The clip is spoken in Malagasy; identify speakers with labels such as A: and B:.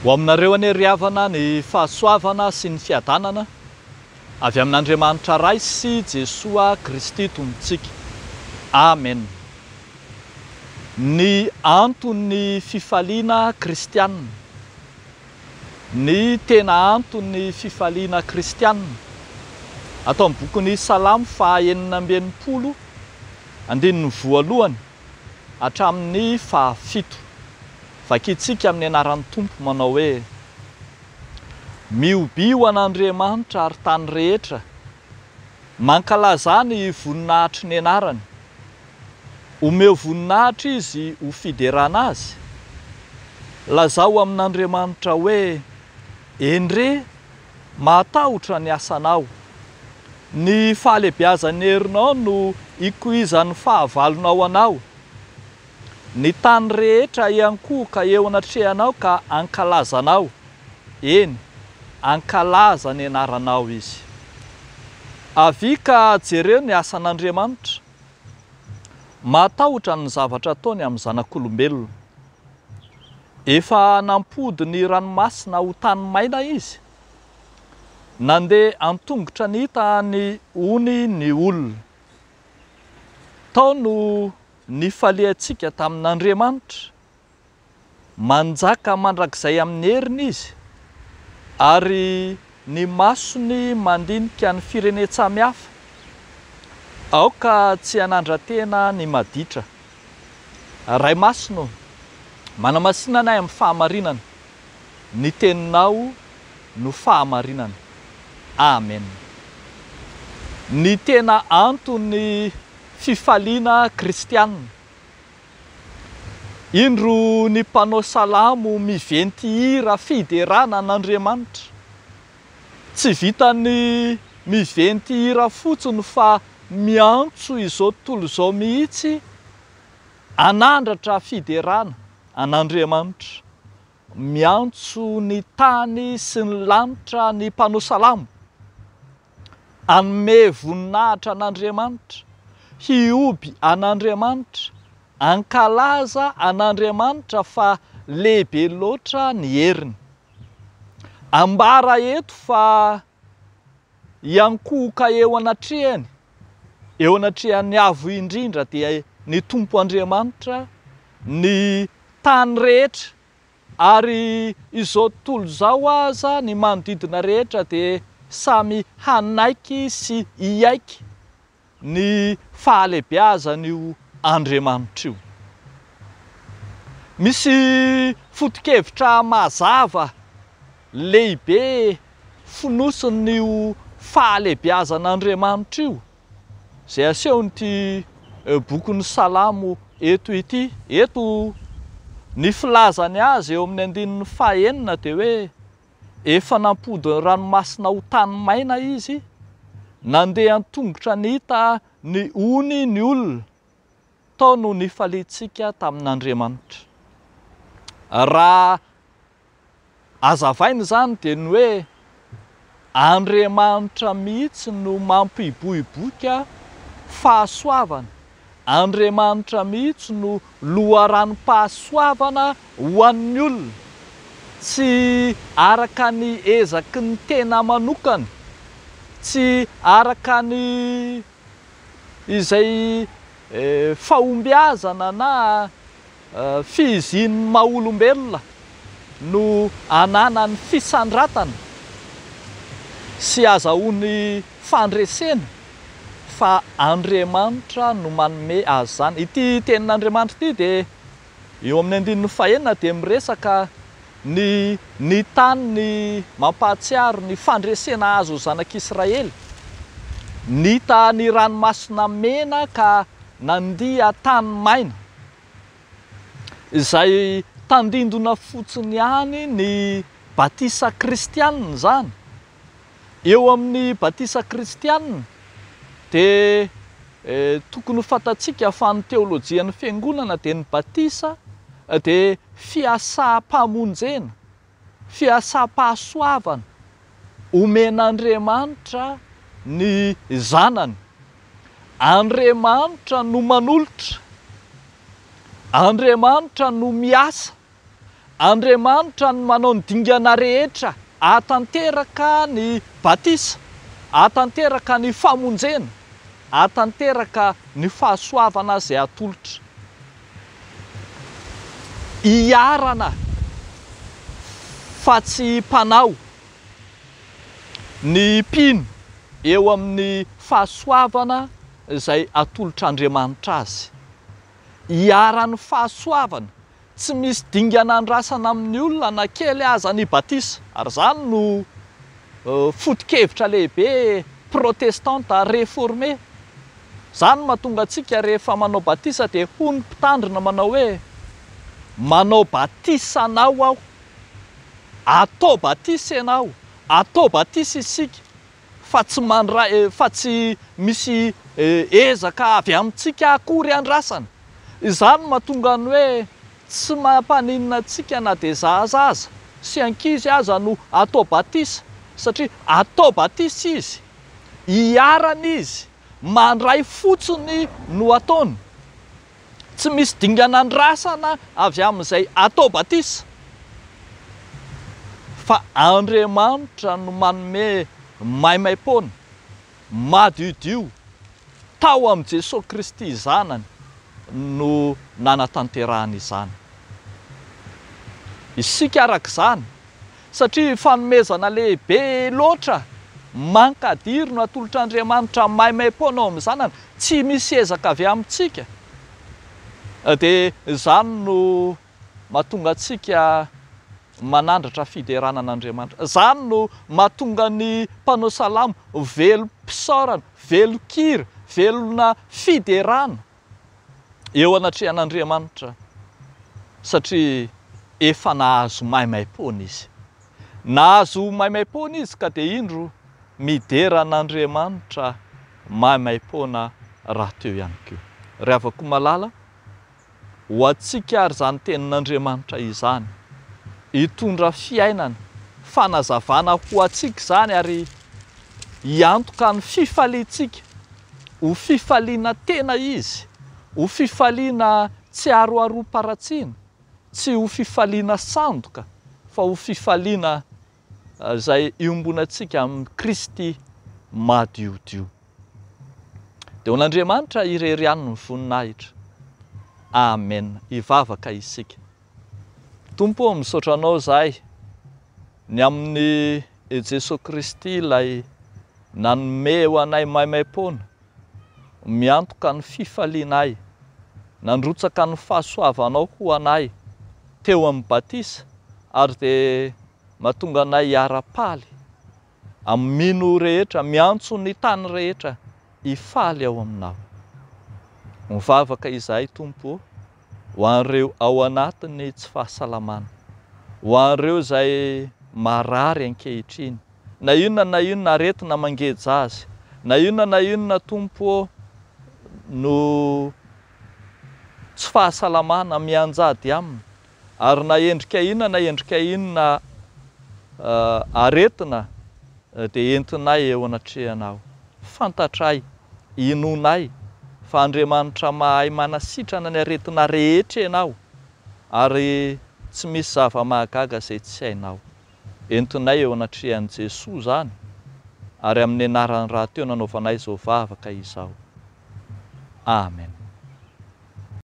A: Ho aminareo anie ry havana ny fahasoavana sy ny fiadanana avy amin'Andriamanitra Ray sy Jesoa Kristy Tompontsika. Amen. Ny anton'ny fifaliana kristianina. Ny tena anton'ny fifaliana kristianina. Atao amin'ny bokin'ny Salamo faha 640 andininy voalohany hatramin'ny faha 7. Vakitsika amin'ny anaran'ny Tompo manao hoe: miobio an'Andriamanitra ary tany rehetra, mankalaza ny voninahitry ny anarany. Omeo voninahitra izy ho fiderana azy. Lazao amin'Andriamanitra hoe: endre, matahotra ny asanao. Ny fahalebiazan'ny herinao no ikoizan'ny fahavalonao anao. Ny tany rehetra iankoho ka eo anatrehanao ka ankalazanao. Eny, ankalaza ny anaranao izy. Avy ka jereo ny asan'Andriamanitra. Matahotra ny zavatra ataony amin'ny zanak'olombelona. Efa nampody ny ranomasina ho tany maina izy. Nandeha an-tongotra nita ny ony ny olona. Tao no nifaliantsika tamin'Andriamanitra. Manjaka mandrakizay amin'ny heriny izy. Ary ny masony mandinika ny firenetsamihafa. Aoka tsy hanandra-tena ny maditra. Ray masino, manamasinana ahy amin'ny fahamarinana. Ny teninao no fahamarinana. Amen. Ny tena anton'ny fifaliana kristianina. Indro ny mpanao salamo miventy hira fiderana an'Andriamanitra. Tsy vitany miventy hira fotsiny fa miantso izao tontolo izao mihitsy anandratra fiderana an'Andriamanitra. Miantso ny tany sy ny lanitra ny mpanao salamo. Anome voninahitra an'Andriamanitra. Hioby an'Andriamanitra. Ankalaza an'Andriamanitra fa lehibe loatra ny heriny. Ambara eto fa iankoho ka eo anatrehany. Eo anatrehan'ny avo indrindra dia ny Tompo Andriamanitra, ny tany rehetra. Ary izao tontolo izao aza ny manodidina rehetra dia samy hanaiky sy hiaiky ny fahalebiazan'io Andriamanitra io. Misy foto-kevitra mazava lehibe fonosin'io fahalebiazan'Andriamanitra io. Zay asehon'ity bokin'ny Salamo eto ity. Eto ny filazany azy eo amin'ny andinin'ny faha 9 dia hoe: efa nampody ranomasina ho tany maina izy, nandeha an-tongotra nita ny ony ny olona. Tao no nifaliantsika tamin'Andriamanitra. Raha hazavaina zany dia ny hoe Andriamanitra mihitsy no mampiboiboika fahasoavana. Andriamanitra mihitsy no loharanom-pahasoavana ho an'ny olona. Tsy araka ny ezaky ny tena manokana. Tsy araka ny izay fahombiazana na fizin'ny maha-olombelona no ananany fisandratana sy azahoany fandresena, fa Andriamanitra no manome azy zany. Ity tenin'Andriamanitra ity dia eo amin'ny andinin'ny faha 9 dia miresaka ny tany ny mampahatsiaro ny fandresena azo zanak'Israely. Nita ny ranomasina mena ka nandia tany maina. Izay tandindona fotsiny ihany ny batisa kristianina zany. Eo amin'ny batisa kristianina dia tokony ho fantatsika fa ny teolojian'ny fiangonana dia ny batisa dia fiasam-pamonjena, fiasam-pahasoavana omen'Andriamanitra ny zanany. Andriamanitra no manolotra. Andriamanitra no miasa. Andriamanitra no manao ny dingana rehetra ahatanteraka ny batisa, ahatanteraka ny famonjena, ahatanteraka ny fahasoavana izay atolotra. Iarana fa tsy mpanao ny mpino eo amin'ny fahasoavana izay atolotr'Andriamanitra azy. Iaran'ny fahasoavana, tsy misy dingana andrasana amin'ny olona na kely aza ny batisa. Ary zany no foto-kevitra lehibe protestanta réformé. Zany mahatonga antsika rehefa manao batisa dia hono mpitandrina manao hoe manao batisa anao aho, atao batisa ianao, atao batisa isika, fa tsy misy ezaka avy amintsika akory andrasana. Izany mahatonga ny hoe tsy mampaninona antsika na dia zaza sy ankizy aza no atao batisa, satria atao batisa izy, iarana izy, mandray fotsiny no ataony. Tsy misy dingana andrasana avy amin'izay atao batisa, fa Andriamanitra no manome maimaim-poana, madiodio tao amin'ny Jesosy Kristy zanany no nanatanterahana izany. Isika arak'izany, satria fanomezana lehibe loatra mankadiry no atolotr'Andriamanitra maimaim-poana ao amin'ny zanany, tsy misy ezaka avy amintsika. Dia izany no mahatonga antsika manandratra fiderana an'Andriamanitra. Izany no mahatonga ny mpanao salamo velom-pisaorana, velon-kira, velona fiderana eo anatrehan'Andriamanitra, satria efa nahazo maimaim-poana izy. Nahazo maimaim-poana izy ka dia indro mideran'Andriamanitra maimaim-poana raha teo ihany koa. Ry havako malala, ho antsika ary izany tenin'Andriamanitra izany hitondra fiainana, fanazavana ho antsika izany ary hiantoka ny fifaliantsika, ho fifaliana tena izy, ho fifaliana tsy aroaroam-paratsiana, tsy ho fifaliana sandoka, fa ho fifaliana izay iombonantsika amin'ny Kristy madiodio. Dia hon'Andriamanitra irery ihany ny voninahitra. Amen. Hivavaka isika. Tompo, misaotra anao izahay ny amin'ny Jesosy Kristy ilay nanome ho anay maimaim-poana, miantoka ny fifalianay, nandrotsaka ny fahasoavanao ho anay teo amin'ny batisa, ary dia mahatonga anay hiara-paly amin'ny mino rehetra, miantso ny tany rehetra hifaly ao aminao. Mivavaka izahay Tompo, ho an'ireo ao anatiny tsy fahasalamana, ho an'ireo izay marary ankehitriny, na inona aretina mangeja azy, na inona Tompo no tsy fahasalamana mianjady aminy, ary na endrika inona aretina dia entinay eo anatrehanao. Fantatray, inonay fa Andriamanitra mahay manasitrana ny aretina rehetra ianao, ary tsy misy zava-mahagaga izay tsy hainao. Entinay eo anatrehan'i Jesosy izany, ary amin'ny anaran'ny rahateo nanaovanay izao vavaka izao. Amen.